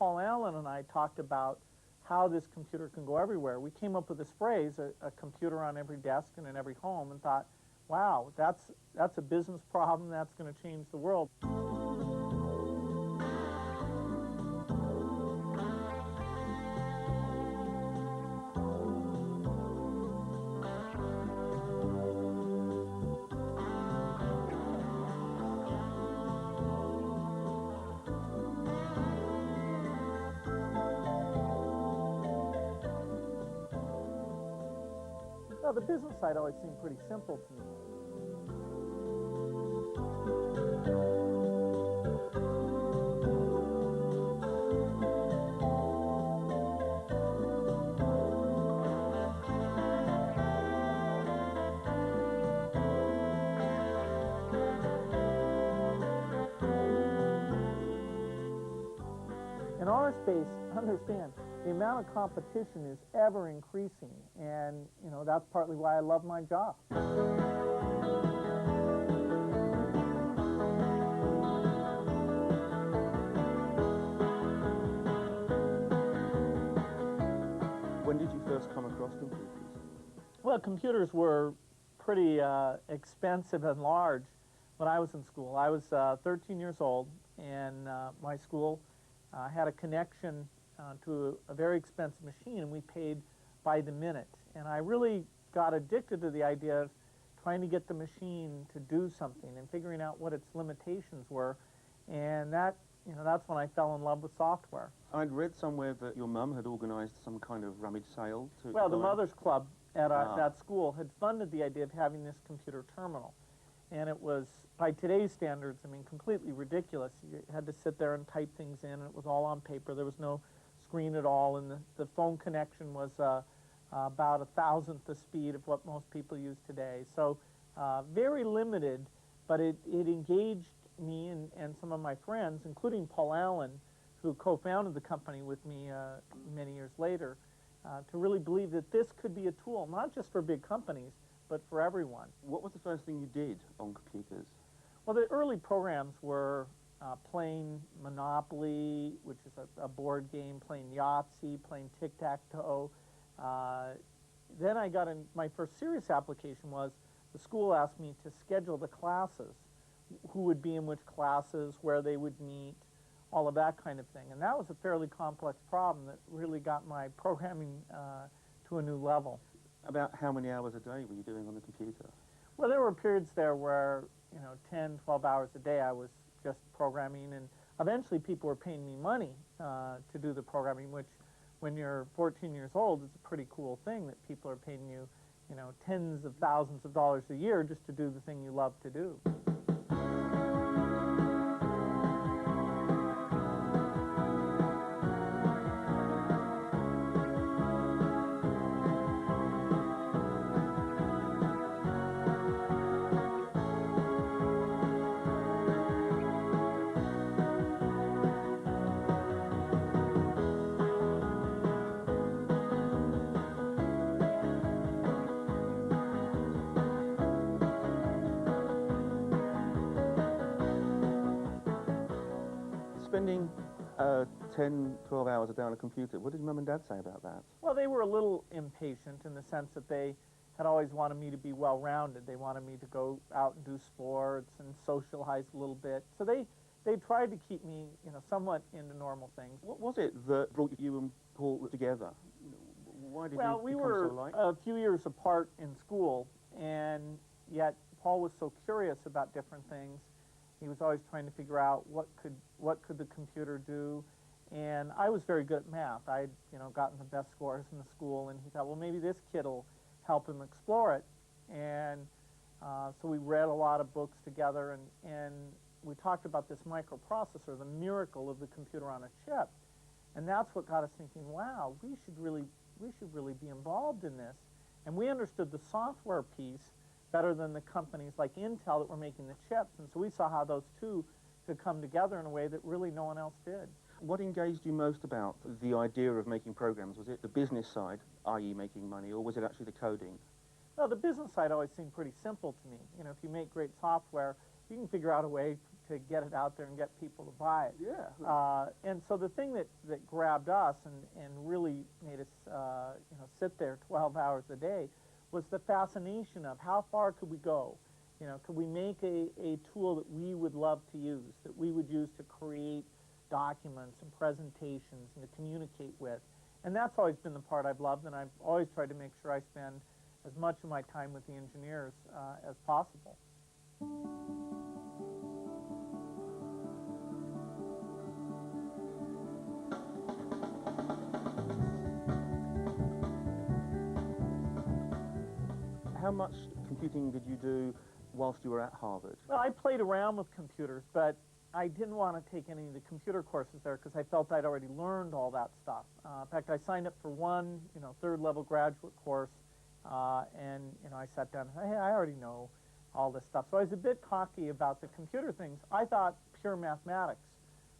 Paul Allen and I talked about how this computer can go everywhere, we came up with this phrase, a computer on every desk and in every home, and thought, wow, that's a business problem that's going to change the world. Well, the business side always seemed pretty simple to me. In our space, understand, the amount of competition is ever increasing, and that's partly why I love my job. When did you first come across computers? Well, computers were pretty expensive and large when I was in school. I was 13 years old, and my school had a connection to a very expensive machine, and we paid by the minute. And I really got addicted to the idea of trying to get the machine to do something and figuring out what its limitations were. And that's when I fell in love with software. I'd read somewhere that your mum had organized some kind of rummage sale to... Well, the Mothers Club at that school had funded the idea of having this computer terminal. And it was, by today's standards, I mean, completely ridiculous. You had to sit there and type things in, and it was all on paper. There was no screen at all, and the phone connection was about 1,000th the speed of what most people use today. So very limited, but it engaged me and some of my friends, including Paul Allen, who co-founded the company with me many years later, to really believe that this could be a tool, not just for big companies, but for everyone. What was the first thing you did on computers? Well, the early programs were playing Monopoly, which is a board game, playing Yahtzee, playing Tic-Tac-Toe. Then I got in, my first serious application was the school asked me to schedule the classes, who would be in which classes, where they would meet, all of that kind of thing. And that was a fairly complex problem that really got my programming to a new level. About how many hours a day were you doing on the computer? Well, there were periods there where, 10, 12 hours a day I was just programming, and eventually people were paying me money to do the programming, which when you're 14 years old is a pretty cool thing, that people are paying you, tens of thousands of dollars a year just to do the thing you love to do. Spending 10, 12 hours a day on a computer, what did Mum and Dad say about that? Well, they were a little impatient in the sense that they had always wanted me to be well-rounded. They wanted me to go out and do sports and socialize a little bit. So they tried to keep me, somewhat into normal things. What was it that brought you and Paul together? Why did Well, you we become were so alike? a few years apart in school, and yet Paul was so curious about different things. He was always trying to figure out what could the computer do, and I was very good at math. I'd gotten the best scores in the school, and he thought, well, maybe this kid will help him explore it. And so we read a lot of books together, and we talked about this microprocessor, the miracle of the computer on a chip, and that's what got us thinking, wow, we should really be involved in this. And we understood the software piece better than the companies like Intel that were making the chips, and so we saw how those two could come together in a way that really no one else did. What engaged you most about the idea of making programs? Was it the business side, i.e. making money, or was it actually the coding? Well, the business side always seemed pretty simple to me. If you make great software, you can figure out a way to get it out there and get people to buy it. Yeah. And so the thing that grabbed us and really made us sit there 12 hours a day was the fascination of how far could we go? Could we make a tool that we would love to use, that we would use to create documents and presentations and to communicate with? And that's always been the part I've loved, and I've always tried to make sure I spend as much of my time with the engineers as possible. How much computing did you do whilst you were at Harvard? Well, I played around with computers, but I didn't want to take any of the computer courses there because I felt I'd already learned all that stuff. In fact, I signed up for one, third-level graduate course, and I sat down and said, hey, I already know all this stuff. So I was a bit cocky about the computer things. I thought pure mathematics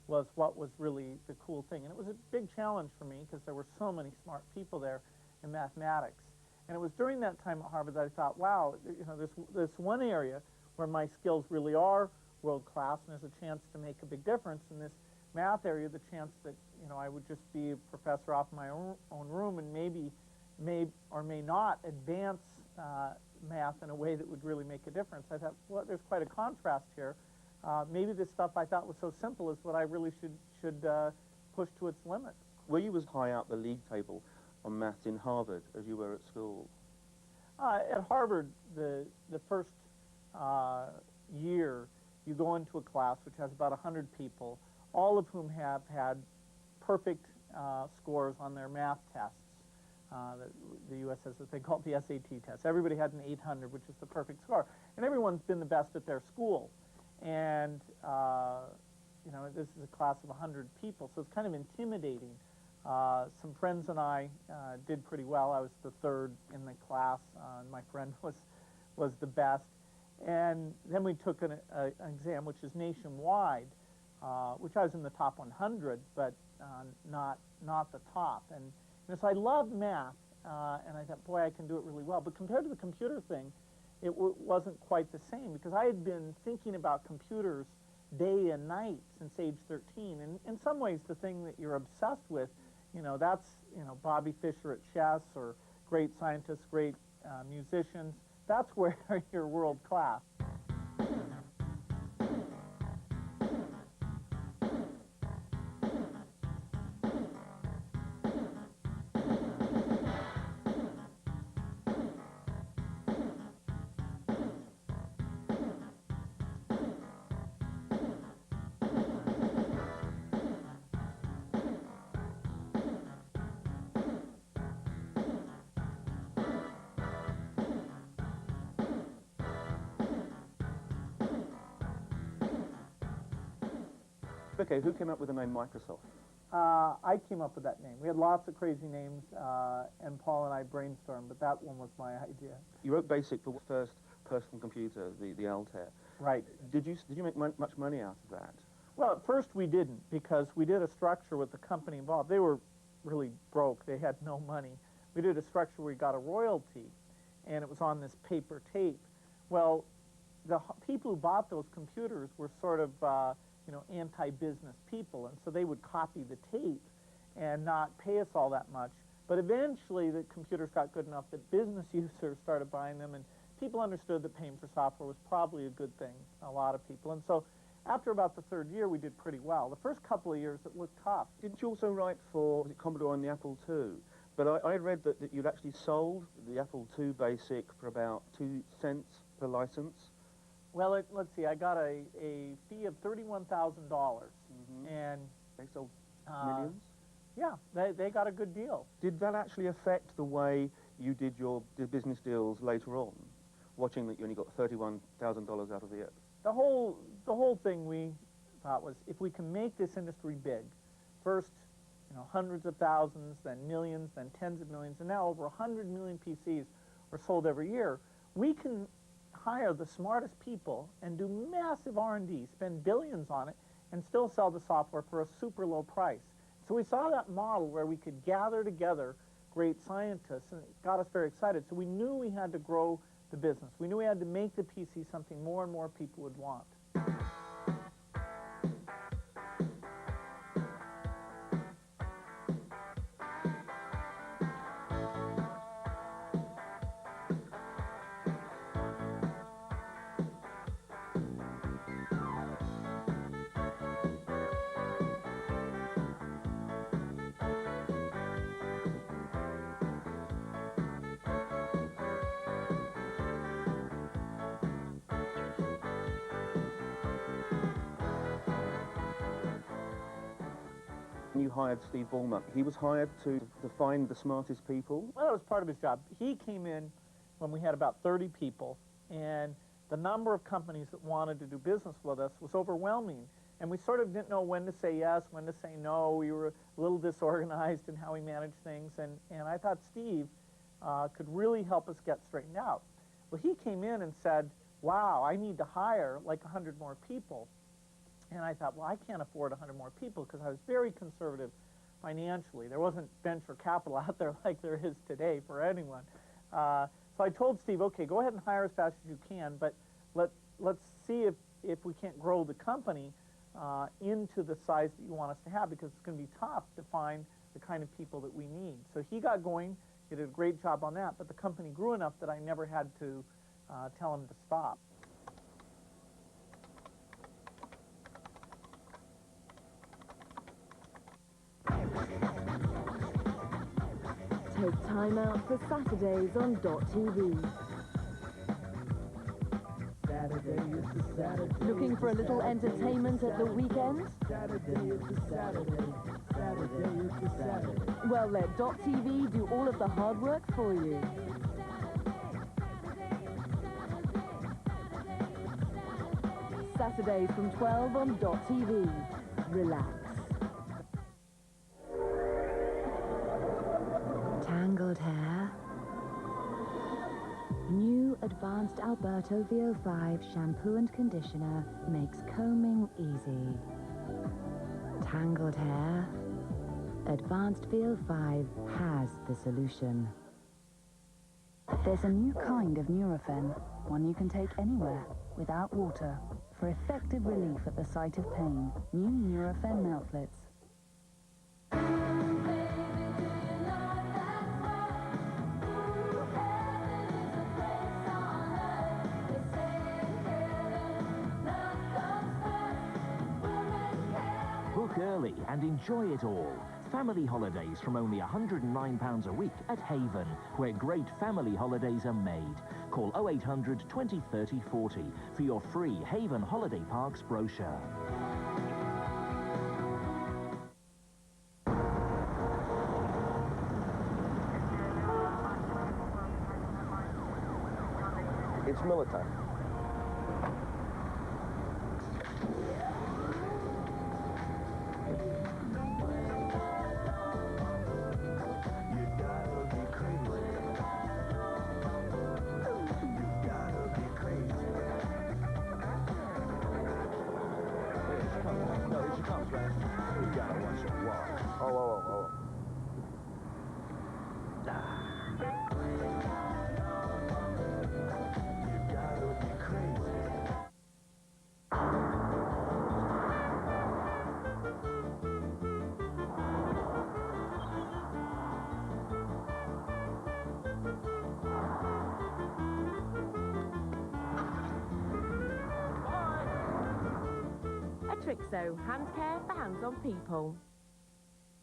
was what was really the cool thing, and it was a big challenge for me because there were so many smart people there in mathematics. And it was during that time at Harvard that I thought, wow, this one area where my skills really are world-class, and there's a chance to make a big difference. In this math area, the chance that I would just be a professor off in my own room and may or may not advance math in a way that would really make a difference. I thought, well, there's quite a contrast here. Maybe this stuff I thought was so simple is what I really should push to its limit. Were you as high up the league table on maths in Harvard as you were at school? At Harvard, the first year, you go into a class which has about 100 people, all of whom have had perfect scores on their math tests. The U.S. has what they call the SAT test. Everybody had an 800, which is the perfect score. And everyone's been the best at their school. And, this is a class of 100 people, so it's kind of intimidating. Some friends and I did pretty well. I was the third in the class, and my friend was the best. And then we took an exam, which is nationwide, which I was in the top 100, but not the top. And so I loved math, and I thought, boy, I can do it really well. But compared to the computer thing, it wasn't quite the same, because I had been thinking about computers day and night since age 13. And in some ways, the thing that you're obsessed with, that's, Bobby Fischer at chess, or great scientists, great musicians. That's where you're world class. Okay, who came up with the name Microsoft? I came up with that name. We had lots of crazy names, and Paul and I brainstormed, but that one was my idea. You wrote BASIC for the first personal computer, the Altair. Right. Did you make much money out of that? Well, at first we didn't, because we did a structure with the company involved. They were really broke. They had no money. We did a structure where we got a royalty, and it was on this paper tape. Well, the people who bought those computers were sort of anti-business people, and so they would copy the tape and not pay us all that much. But eventually the computers got good enough that business users started buying them, and people understood that paying for software was probably a good thing, a lot of people. And so after about the third year, we did pretty well. The first couple of years, it was tough. Didn't you also write for Commodore and the Apple II? But I read that you'd actually sold the Apple II BASIC for about 2 cents per license. Well, let's see, I got a fee of $31,000, and they sold millions? Yeah, they got a good deal. Did that actually affect the way you did your business deals later on, watching that you only got $31,000 out of the it? The whole thing we thought was, if we can make this industry big, first, hundreds of thousands, then millions, then tens of millions, and now over 100 million PCs are sold every year, we can hire the smartest people and do massive R&D, spend billions on it, and still sell the software for a super low price. So we saw that model where we could gather together great scientists, and it got us very excited. So we knew we had to grow the business. We knew we had to make the PC something more and more people would want. you hired Steve Ballmer. He was hired to find the smartest people. Well, that was part of his job. He came in when we had about 30 people, and the number of companies that wanted to do business with us was overwhelming. And we sort of didn't know when to say yes, when to say no. We were a little disorganized in how we managed things, and I thought Steve could really help us get straightened out. Well, he came in and said, wow, I need to hire like 100 more people. And I thought, well, I can't afford 100 more people because I was very conservative financially. There wasn't venture capital out there like there is today for anyone. So I told Steve, okay, go ahead and hire as fast as you can, but let's see if we can't grow the company into the size that you want us to have, because it's going to be tough to find the kind of people that we need. So he got going. He did a great job on that, but the company grew enough that I never had to tell him to stop. Take time out for Saturdays on .tv. Looking for a little entertainment at the weekend? Well, let .tv do all of the hard work for you. Saturdays from 12 on .tv. Relax. Tangled hair? New Advanced Alberto VO5 shampoo and conditioner makes combing easy. Tangled hair? Advanced VO5 has the solution. There's a new kind of Nurofen, one you can take anywhere, without water, for effective relief at the site of pain. New Nurofen Meltlets. Book early and enjoy it all. Family holidays from only £109 a week at Haven, where great family holidays are made. Call 0800 20 30 40 for your free Haven Holiday Parks brochure. It's Miller time. Trixo, hand care for hands-on people.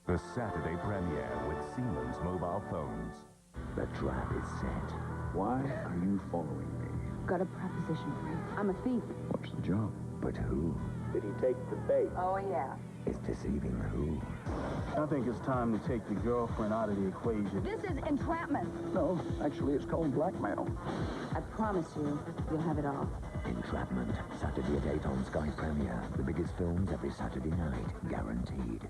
The Saturday premiere with Siemens mobile phones. The trap is set. Why are you following me? Got a proposition for you. I'm a thief. What's the job? But who Did he take the bait? Oh, yeah. is deceiving who? I think it's time to take your girlfriend out of the equation. This is entrapment. No, actually, it's called blackmail. I promise you, you'll have it all. Entrapment. Saturday at 8 on Sky Premiere. The biggest films every Saturday night. Guaranteed.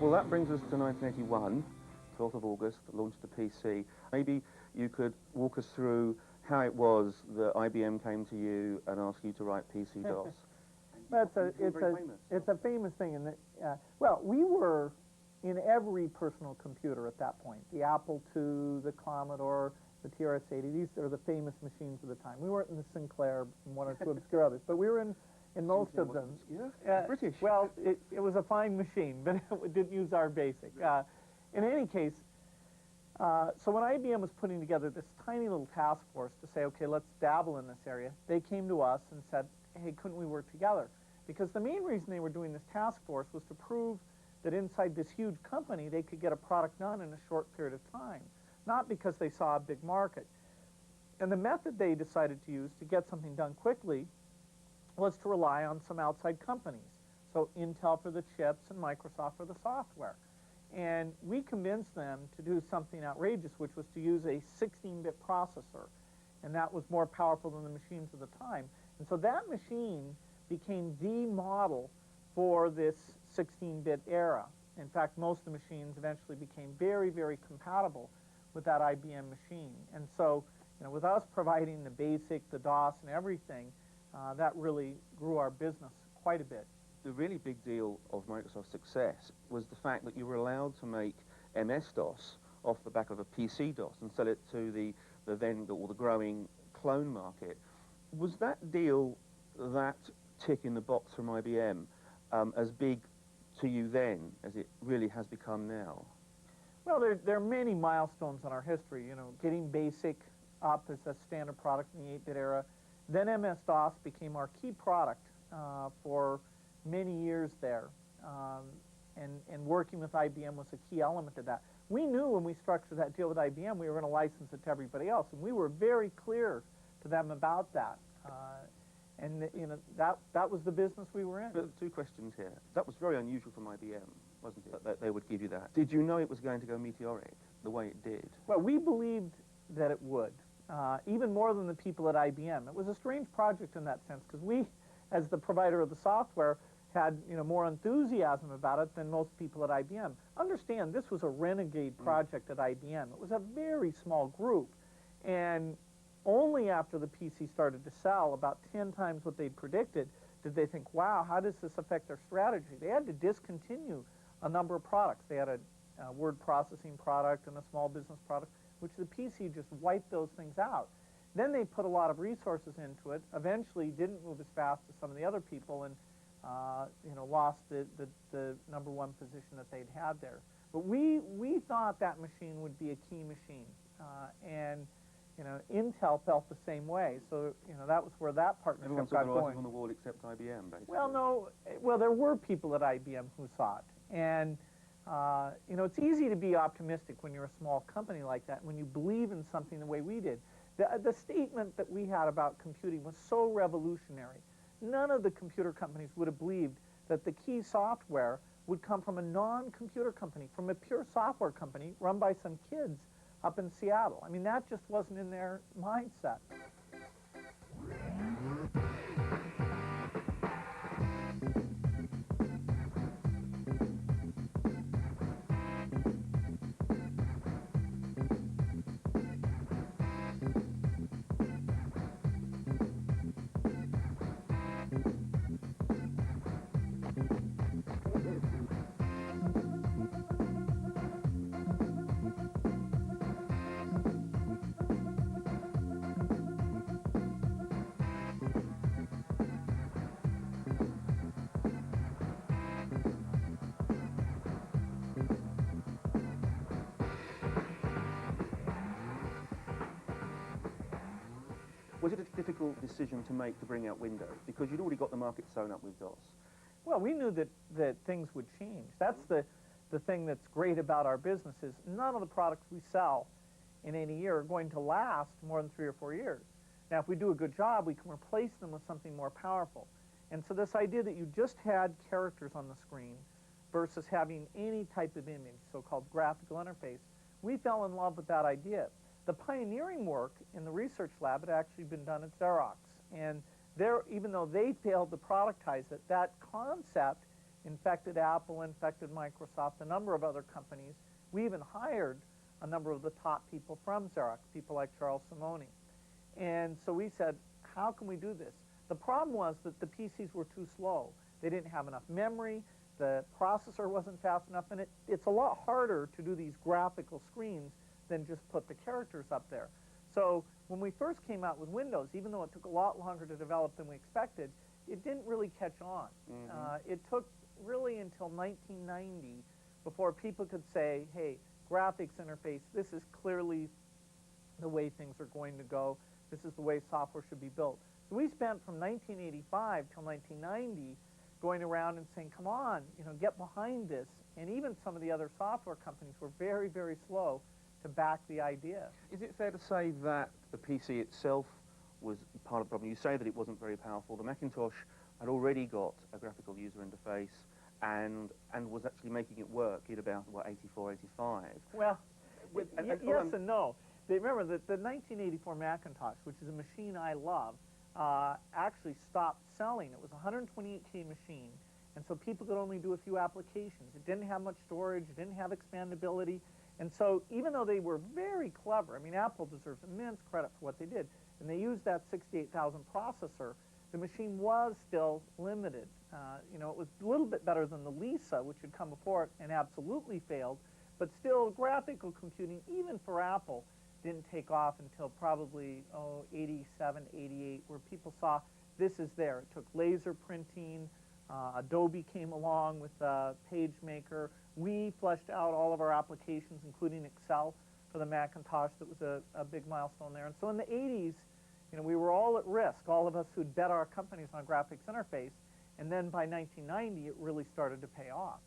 Well, that brings us to 1981, 12th of August, launch the PC. Maybe you could walk us through how it was that IBM came to you and asked you to write PC-DOS? It's a famous thing. In that, well, we were in every personal computer at that point. The Apple II, the Commodore, the TRS-80. These are the famous machines of the time. We weren't in the Sinclair and one or two obscure others, but we were in most of them. British. Well, it was a fine machine, but it didn't use our BASIC. In any case, so when IBM was putting together this tiny little task force to say, okay, let's dabble in this area, they came to us and said, hey, couldn't we work together? Because the main reason they were doing this task force was to prove that inside this huge company they could get a product done in a short period of time, not because they saw a big market. And the method they decided to use to get something done quickly was to rely on some outside companies. So Intel for the chips and Microsoft for the software. And we convinced them to do something outrageous, which was to use a 16-bit processor. And that was more powerful than the machines of the time. And so that machine became the model for this 16-bit era. In fact, most of the machines eventually became very, very compatible with that IBM machine. And so, with us providing the BASIC, the DOS, and everything, that really grew our business quite a bit. The really big deal of Microsoft's success was the fact that you were allowed to make MS-DOS off the back of a PC-DOS and sell it to the growing clone market. Was that deal, that tick in the box from IBM, as big to you then as it really has become now? Well, there are many milestones in our history. Getting BASIC up as a standard product in the 8-bit era. Then MS-DOS became our key product for many years there. And working with IBM was a key element of that. We knew when we structured that deal with IBM we were going to license it to everybody else, and we were very clear to them about that. And that was the business we were in. But 2 questions here. That was very unusual from IBM, wasn't it, that they would give you that? Did you know it was going to go meteoric the way it did? Well, we believed that it would, even more than the people at IBM. It was a strange project in that sense, because we, as the provider of the software, had more enthusiasm about it than most people at IBM. Understand, this was a renegade project at IBM. It was a very small group, and only after the PC started to sell about 10 times what they'd predicted did they think, wow, how does this affect their strategy? They had to discontinue a number of products. They had a word processing product and a small business product, which the PC just wiped those things out. Then they put a lot of resources into it, eventually didn't move as fast as some of the other people, and lost the #1 position that they'd had there. But we thought that machine would be a key machine, and Intel felt the same way. So that was where that partnership Everyone got saw the going. writing on the wall except IBM, basically. Well, no. Well, there were people at IBM who saw it, and it's easy to be optimistic when you're a small company like that, when you believe in something the way we did. The statement that we had about computing was so revolutionary. None of the computer companies would have believed that the key software would come from a non-computer company, from a pure software company run by some kids up in Seattle. I mean, that just wasn't in their mindset. Was it a difficult decision to make to bring out Windows? Because you'd already got the market sewn up with DOS. Well, we knew that things would change. That's the thing that's great about our business is none of the products we sell in any year are going to last more than 3 or 4 years. Now, if we do a good job, we can replace them with something more powerful. And so this idea that you just had characters on the screen versus having any type of image, so-called graphical interface, we fell in love with that idea. The pioneering work in the research lab had actually been done at Xerox. And there, even though they failed to productize it, that concept infected Apple, infected Microsoft, a number of other companies. We even hired a number of the top people from Xerox, people like Charles Simonyi. And so we said, how can we do this? The problem was that the PCs were too slow. They didn't have enough memory, the processor wasn't fast enough, and it's a lot harder to do these graphical screens than just put the characters up there. So when we first came out with Windows, even though it took a lot longer to develop than we expected, it didn't really catch on. It took really until 1990 before people could say, hey, graphics interface, this is clearly the way things are going to go. This is the way software should be built. So we spent from 1985 till 1990 going around and saying, come on, get behind this. And even some of the other software companies were very, very slow to back the idea. Is it fair to say that the PC itself was part of the problem? You say that it wasn't very powerful. The Macintosh had already got a graphical user interface and was actually making it work in about, what, 84, 85? Well, yes and no. Remember that the 1984 Macintosh, which is a machine I love, actually stopped selling. It was a 128K machine, and so people could only do a few applications. It didn't have much storage, it didn't have expandability, and so even though they were very clever, I mean, Apple deserves immense credit for what they did, and they used that 68,000 processor, the machine was still limited. It was a little bit better than the Lisa, which had come before it and absolutely failed, but still graphical computing, even for Apple, didn't take off until probably, 87, 88, where people saw this is there. It took laser printing. Adobe came along with PageMaker. We fleshed out all of our applications, including Excel, for the Macintosh. That was a big milestone there. And so in the 80s, we were all at risk, all of us who'd bet our companies on graphics interface. And then by 1990, it really started to pay off.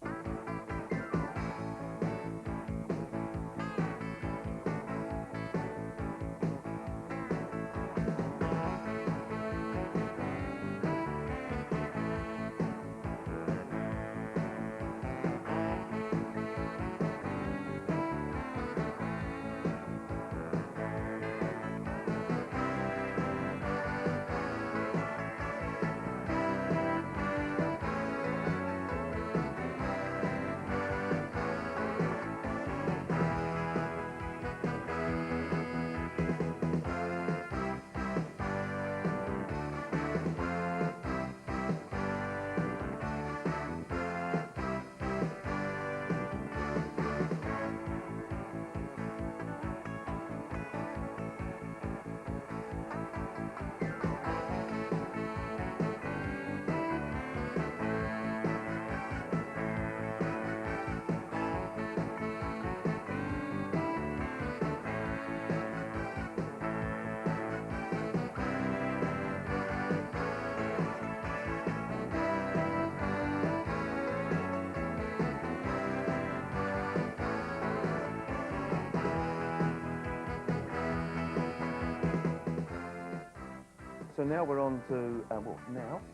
So now we're on to,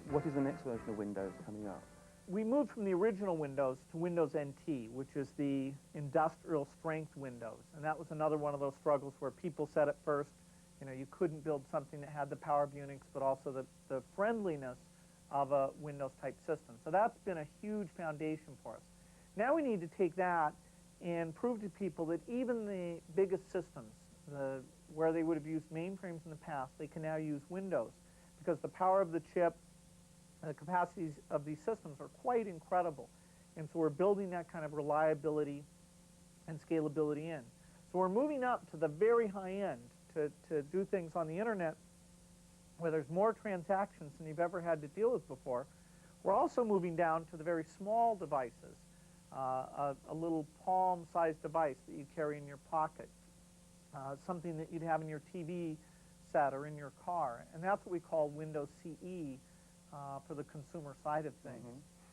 what is the next version of Windows coming up? We moved from the original Windows to Windows NT, which is the industrial strength Windows. And that was another one of those struggles where people said at first, you couldn't build something that had the power of Unix, but also the friendliness of a Windows-type system. So that's been a huge foundation for us. Now we need to take that and prove to people that even the biggest systems, where they would have used mainframes in the past, they can now use Windows, because the power of the chip and the capacities of these systems are quite incredible. And so we're building that kind of reliability and scalability in. So we're moving up to the very high end to do things on the internet where there's more transactions than you've ever had to deal with before. We're also moving down to the very small devices, a little palm-sized device that you carry in your pocket, something that you'd have in your TV set or in your car. And that's what we call Windows CE for the consumer side of things.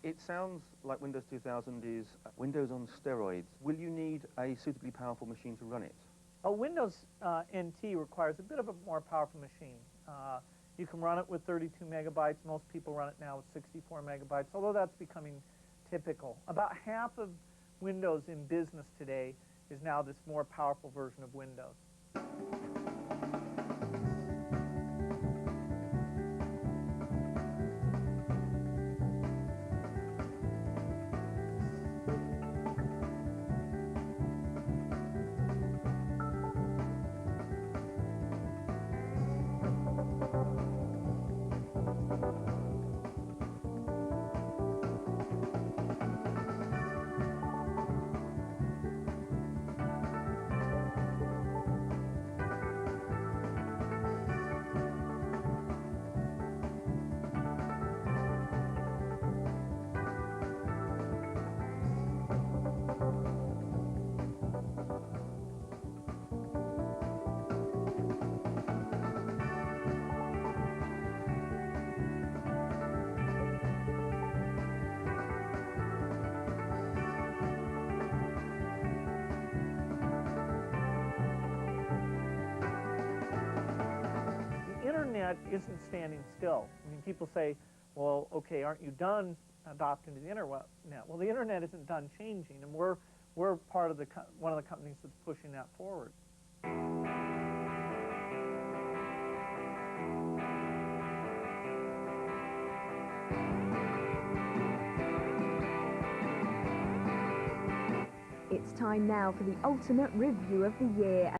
It sounds like Windows 2000 is Windows on steroids. Will you need a suitably powerful machine to run it? Windows NT requires a bit of a more powerful machine. You can run it with 32 megabytes. Most people run it now with 64 megabytes, although that's becoming typical. About half of Windows in business today is now this more powerful version of Windows. internet isn't standing still. I mean, people say, well, okay, aren't you done adopting the internet? Well, the internet isn't done changing, and we're part of one of the companies that's pushing that forward. It's time now for the ultimate review of the year.